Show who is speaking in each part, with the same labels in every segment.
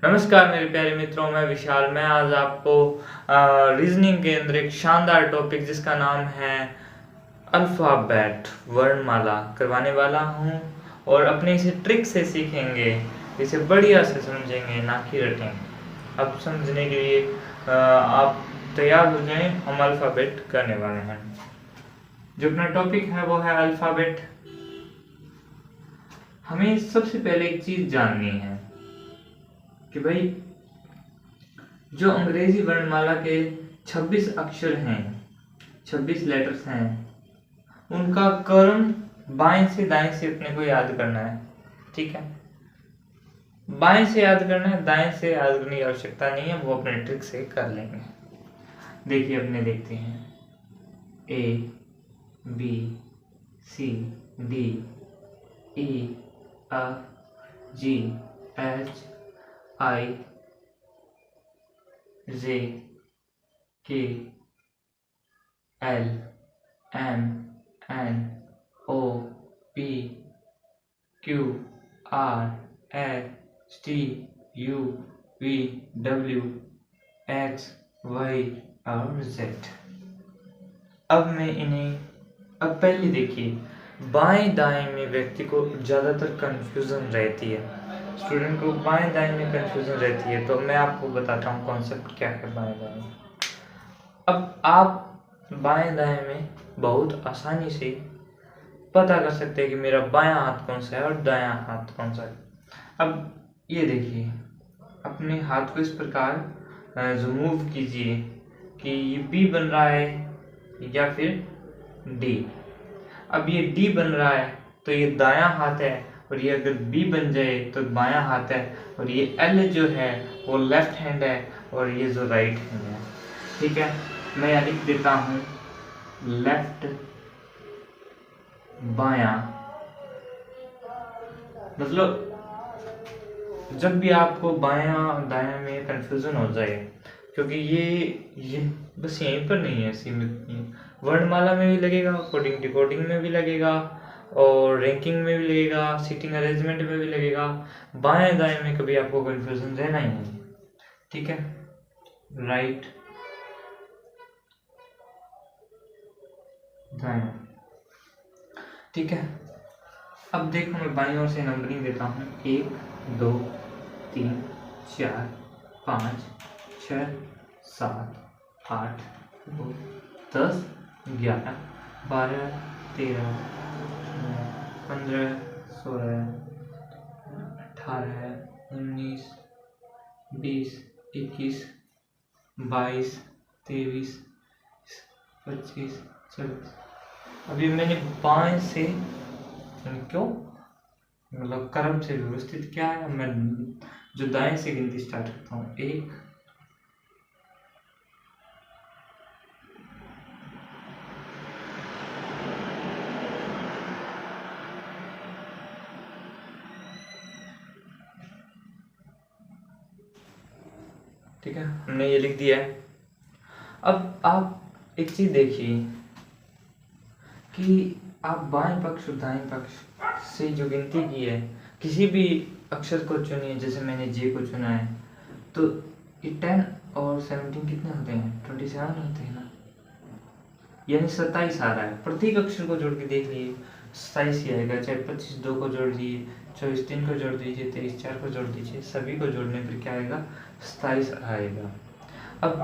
Speaker 1: नमस्कार मेरे प्यारे मित्रों, मैं विशाल। मैं आज आपको रीजनिंग के अंदर एक शानदार टॉपिक जिसका नाम है अल्फ़ाबेट वर्णमाला करवाने वाला हूँ और अपने इसे ट्रिक से सीखेंगे, इसे बढ़िया से समझेंगे, ना कि रटेंगे। अब समझने के लिए आप तैयार हो जाएं, हम अल्फ़ाबेट करने वाले हैं। जो अपना टॉपिक है वो है अल्फ़ाबेट। हमें सबसे पहले एक चीज़ जाननी है कि भाई जो अंग्रेजी वर्णमाला के 26 अक्षर हैं, 26 लेटर्स हैं, उनका क्रम बाएं से दाएं से अपने को याद करना है। ठीक है, बाएं से याद करना है, दाएं से याद करने की आवश्यकता नहीं है, वो अपने ट्रिक से कर लेंगे। देखिए, अपने देखते हैं A B C D E F G H I J K L M N O P Q R S T U V W X Y और Z। अब मैं इन्हें पहले देखिए, बाएं दाएं में व्यक्ति को ज़्यादातर कन्फ्यूज़न रहती है, स्टूडेंट को बाएं दाएं में कन्फ्यूज़न रहती है। तो मैं आपको बताता हूँ कॉन्सेप्ट क्या है बाएं दाएं। अब आप बाएं दाएं में बहुत आसानी से पता कर सकते हैं कि मेरा बायां हाथ कौन सा है और दायां हाथ कौन सा है। अब ये देखिए, अपने हाथ को इस प्रकार जो मूव कीजिए कि ये बी बन रहा है या फिर डी। अब ये डी बन रहा है तो ये दायां हाथ है, और ये अगर बी बन जाए तो बायां हाथ है, और ये एल जो है वो लेफ्ट हैंड है, और ये जो राइट हैंड है। ठीक है, मैं यहाँ लिख देता हूँ लेफ्ट बायां। मतलब जब भी आपको बायां दायां में कंफ्यूजन हो जाए, क्योंकि ये बस यहीं पर नहीं है सीमित, वर्णमाला में भी लगेगा, कोडिंग डिकोडिंग में भी लगेगा, और रैंकिंग में भी लगेगा, सीटिंग अरेंजमेंट में भी लगेगा। बाएं दाएं में कभी आपको कंफ्यूजन रहना ही नहीं। ठीक है, राइट दायां। ठीक है, अब देखो मैं बाईं ओर से नंबरिंग देता हूँ 1 2 3 4 5 6 7 8 9 10 11 12 13 15 16 18 19 20 21 22 23 25 26। अभी मैंने बाएं से, क्यों मतलब क्रम से व्यवस्थित क्या है, मैं जो दाएं से गिनती स्टार्ट करता हूँ 1 ठीक है, हमने ये लिख दिया है। अब आप एक चीज देखिए कि आप बाएं पक्ष और दाएं पक्ष से जो गिनती की है, किसी भी अक्षर को चुनिए। जैसे मैंने जे को चुना है, तो ये 10 और 17 कितने होते हैं? 27 होते हैं ना, यानी 27 आ रहा है। प्रत्येक अक्षर को जोड़ के देख लीजिए, 27 ही आएगा। चाहे 25 2 को जोड़ दीजिए, 24 3 को जोड़ दीजिए, 23 4 को जोड़ दीजिए, सभी को जोड़ने पर क्या आएगा? 27 आएगा। अब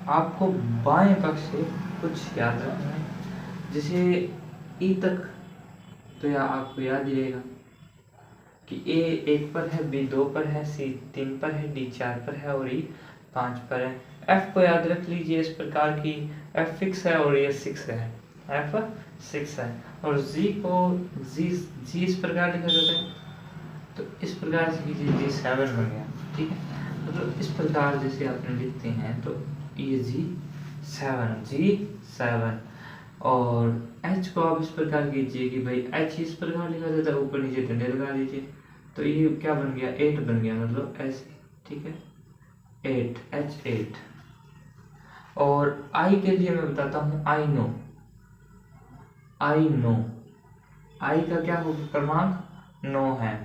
Speaker 1: आपको बाएं पक्ष से कुछ याद रखना है, जैसे ई तक तो या आपको याद ही रहेगा कि ए 1 पर है, बी 2 पर है, सी 3 पर है, डी 4 पर है और ई 5 पर है। एफ को याद रख लीजिए इस प्रकार की, एफ फिक्स है और ये 6 है, एफ 6 है। और जी को जी इस प्रकार लिखा जाता है, तो इस प्रकार से कीजिए, जी 7 बन गया। ठीक है, तो इस प्रकार जैसे आपने लिखते हैं तो ये जी 7। और एच को आप इस प्रकार कीजिए कि भाई एच इस प्रकार लिखा जाता है, ऊपर नीचे डंडे लगा दीजिए, तो ये क्या बन गया? 8 बन गया, मतलब ऐसे। ठीक है, 8 H8। और आई के लिए मैं बताता हूँ आई नो। आई का क्या होगा? क्रमांक 9 है।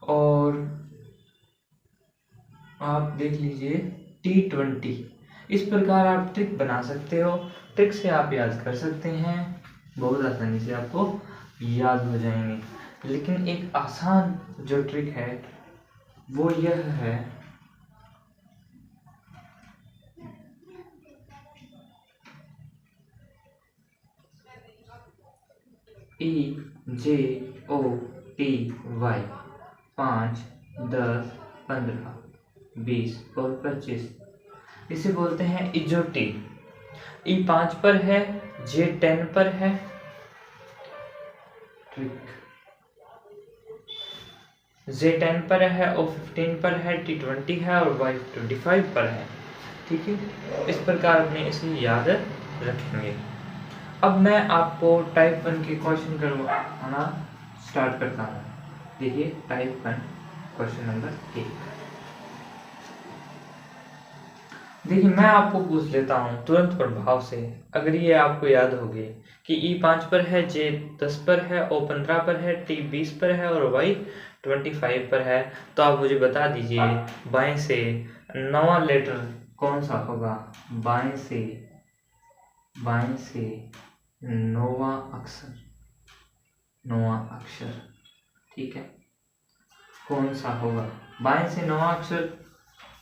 Speaker 1: और आप देख लीजिए T20। इस प्रकार आप ट्रिक बना सकते हो, ट्रिक से आप याद कर सकते हैं, बहुत आसानी से आपको याद हो जाएंगे। लेकिन एक आसान जो ट्रिक है वो यह है EJOTY 5, 10, 15, 20 और 25। इसे बोलते हैं इजोटी। E5 पर है, J10 पर है, ट्रिक J10 पर है, O15 पर है, T20 है और Y25 पर है। ठीक है, इस प्रकार अपने इसे याद रखेंगे। अब मैं आपको टाइप 1 के क्वेश्चन करवाना स्टार्ट करता हूँ। देखिए टाइप 1 क्वेश्चन नंबर 1। देखिए मैं आपको पूछ लेता हूँ तुरंत प्रभाव से, अगर ये आपको याद होगी कि E5 पर है, J10 पर है, O15 पर है, T20 पर है और Y25 पर है, तो आप मुझे बता दीजिए बाएं से नवा लेटर कौन सा होगा। बाएं से नौवां अक्षर, ठीक है, कौन सा होगा बाएं से नौवां अक्षर।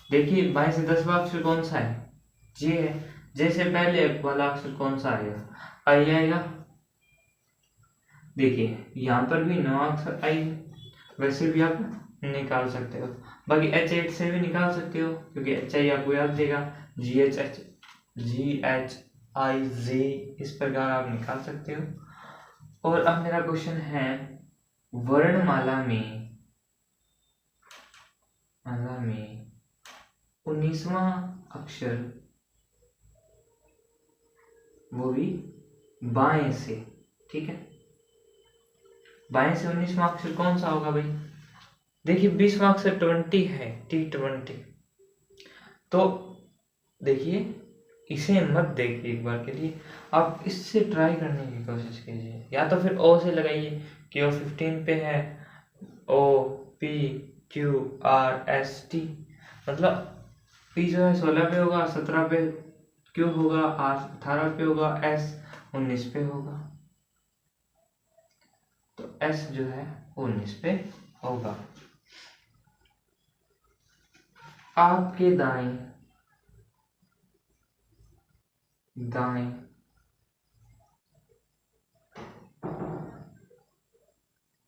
Speaker 1: देखिए बाएं से 10वां अक्षर कौन सा है, जे है। जे से पहले वाला अक्षर कौन सा आएगा, आई आएगा। देखिए यहाँ पर भी नौवां अक्षर आई है, वैसे भी आप निकाल सकते हो। बाकी H8 से भी निकाल सकते हो क्योंकि HI आपको याद देगा, GHIJ, इस प्रकार आप निकाल सकते हो। और अब मेरा क्वेश्चन है वर्णमाला में 19वां अक्षर, वो भी बाएं से, ठीक है। बाएं से 19वां अक्षर कौन सा होगा भाई। देखिए 20वां अक्षर 20 है, T20। तो देखिए इसे मत देखिए, एक बार के लिए आप इससे ट्राई करने की कोशिश कीजिए, या तो फिर O से लगाइए कि O15 पे है, OPQRST, मतलब P जो है 16 पे होगा, 17 पे Q होगा, R 18 पे होगा, S 19 पे होगा, तो S जो है 19 पे होगा। आपके दाएं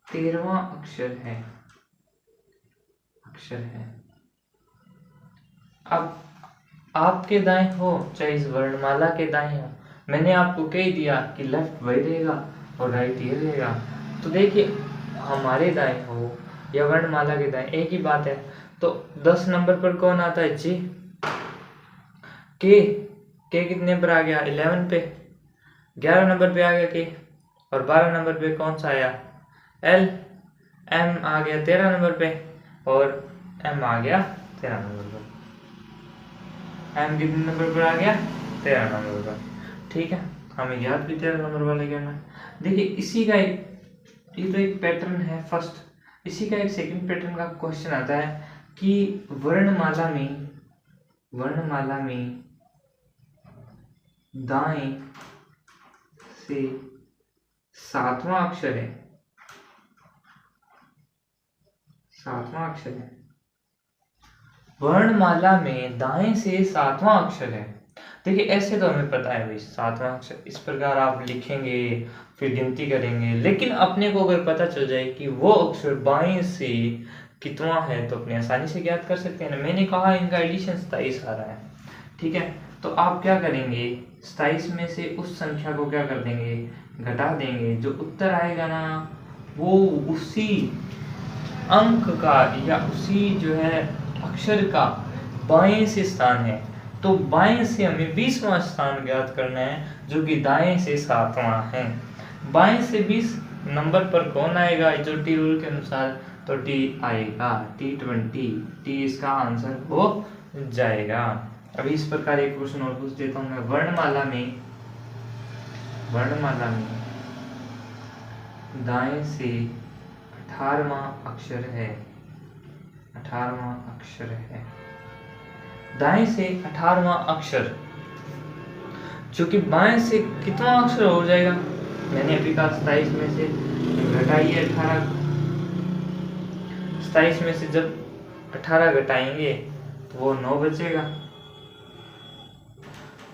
Speaker 1: 13वां अक्षर है। अब आपके दाएं हो चाहे इस वर्णमाला के दाएं हो, मैंने आपको कह दिया कि लेफ्ट वही रहेगा और राइट ये रहेगा। तो देखिए हमारे दाएं हो या वर्णमाला के दाएं एक ही बात है। तो 10 नंबर पर कौन आता है, जी। के कितने पर आ गया, 11 पे। 11 नंबर पे आ गया के, और 12 नंबर पे कौन सा आया, एल। एम आ गया 13 नंबर पे और एम आ गया 13 नंबर पर। एम कितने नंबर पर आ गया, 13 नंबर पर, ठीक है। हमें याद भी 13 नंबर वाले करना। देखिए इसी का ये तो एक पैटर्न है फर्स्ट, इसी का एक सेकंड पैटर्न का क्वेश्चन आता है कि वर्णमाला में दाएं से 7वां अक्षर है, वर्णमाला में दाएं से 7वां अक्षर है। देखिए ऐसे तो हमें पता है भाई 7वां अक्षर इस प्रकार आप लिखेंगे फिर गिनती करेंगे, लेकिन अपने को अगर पता चल जाए कि वो अक्षर बाएं से कितवा है तो अपने आसानी से ज्ञात कर सकते हैं ना। मैंने कहा इनका एडिशन 27 आ रहा है, ठीक है। तो आप क्या करेंगे, 27 में से उस संख्या को क्या कर देंगे, घटा देंगे। जो उत्तर आएगा ना वो उसी अंक का या उसी जो है अक्षर का बाएं से स्थान है। तो बाएं से हमें 20वां स्थान ज्ञात करना है जो कि दाएं से 7वां है। बाएं से 20 नंबर पर कौन आएगा जो टी रूल के अनुसार, तो टी आएगा, T20, टी इसका आंसर हो जाएगा। अभी इस प्रकार एक क्वेश्चन और पूछ देता हूं मैं। वर्णमाला में दाएं से 18वां अक्षर है, दाएं से 18वां अक्षर, जो कि बाएं से कितना अक्षर हो जाएगा, मैंने अभी कहा 27 में से घटाइए 18, 27 में से जब 18 घटाएंगे तो वो 9 बचेगा।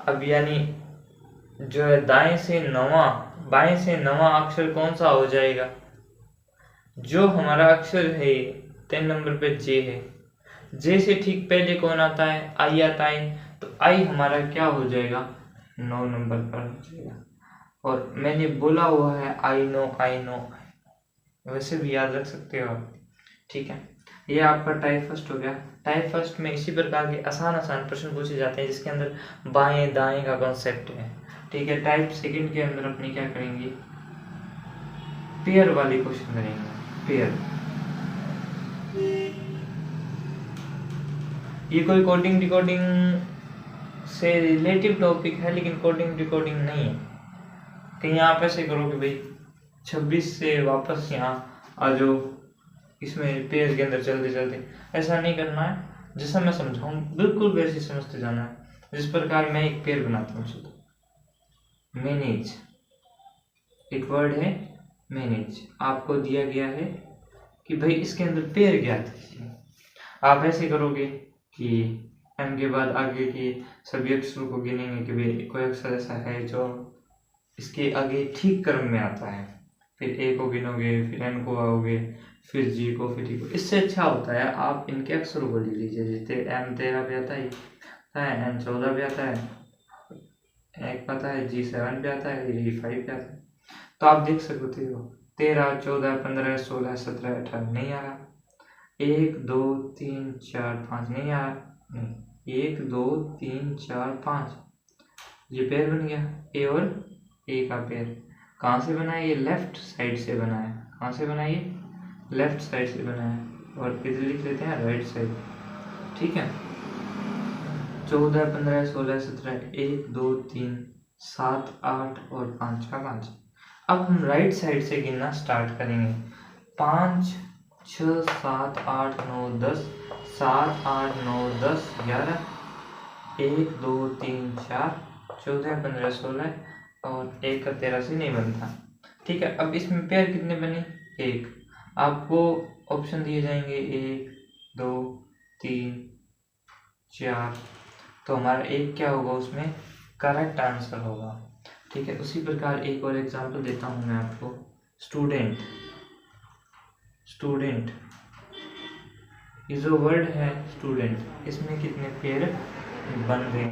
Speaker 1: अब यानी जो है बाएं से नवा अक्षर कौन सा हो जाएगा, जो हमारा अक्षर है 3 नंबर पे जे है, जे से ठीक पहले कौन आता है, आई आता है, तो आई हमारा क्या हो जाएगा, 9 नंबर पर हो जाएगा। और मैंने बोला हुआ है आई नो, वैसे भी याद रख सकते हो आप, ठीक है। ये आपका टाइप फर्स्ट हो गया। टाइप फर्स्ट में इसी प्रकार के आसान प्रश्न पूछे जाते हैं जिसके अंदर बाएं दाएं का कॉन्सेप्ट है, ठीक है। टाइप सेकंड के अंदर अपनी क्या करेंगे, पेयर वाले क्वेश्चन करेंगे। पेयर, ये कोई कोडिंग डिकोडिंग से रिलेटिव टॉपिक है, लेकिन कोडिंग डिकोडिंग नहीं है। कहीं आप ऐसे करो कि भाई 26 से वापस यहाँ आ जाओ, इसमें पेज के अंदर चलते चलते, ऐसा नहीं करना है। जैसा मैं समझाऊँ बिल्कुल वैसे समझते जाना है, जिस प्रकार मैं एक पेयर बनाता हूँ। चलो मैनेज, एक वर्ड है मैनेज, आपको दिया गया है कि भाई इसके अंदर पेयर ज्ञात कीजिए। आप ऐसे करोगे कि एम के बाद आगे के सभी अक्षरों को गिनेंगे कि भाई कोई अक्षर ऐसा है जो इसके आगे ठीक क्रम में आता है, फिर ए को गिनोगे, फिर एन को आओगे, फिर जी को, फिर ई को। इससे अच्छा होता है आप इनके अक्षरों को ले लीजिए, जैसे एम 13 पे आता है, एन 14 पे आता है, एक पता है जी 7 पे आता है, जी 5 पे आता है। तो आप देख सकते हो 13, 14, 15, 16, 17, 18 नहीं आ रहा, 1 2 3 4 5 नहीं आ रहा, नहीं 1 2 3 4 5, ये पेयर बन गया, ए और ए का पेयर। कहाँ से बना है, ये लेफ्ट साइड से बना है। कहाँ से बना है, ये लेफ्ट साइड से बना है, और इधर लिख लेते हैं राइट साइड, ठीक है। 14 15 16 17, 1 2 3 7 8 और 5 का 5। अब हम राइट साइड से गिनना स्टार्ट करेंगे, 5 6 7 8 9 10, 7 8 9 10 11, 1 2 3 4 14 15 16 और 1 का 13 से नहीं बनता, ठीक है। अब इसमें पेयर कितने बने, 1। आपको ऑप्शन दिए जाएंगे 1 2 3 4, तो हमारा 1 क्या होगा उसमें करेक्ट आंसर होगा, ठीक है। उसी प्रकार एक और एग्जांपल देता हूँ मैं आपको, स्टूडेंट। स्टूडेंट ये जो वर्ड है स्टूडेंट, इसमें कितने पेयर बन रहे हैं।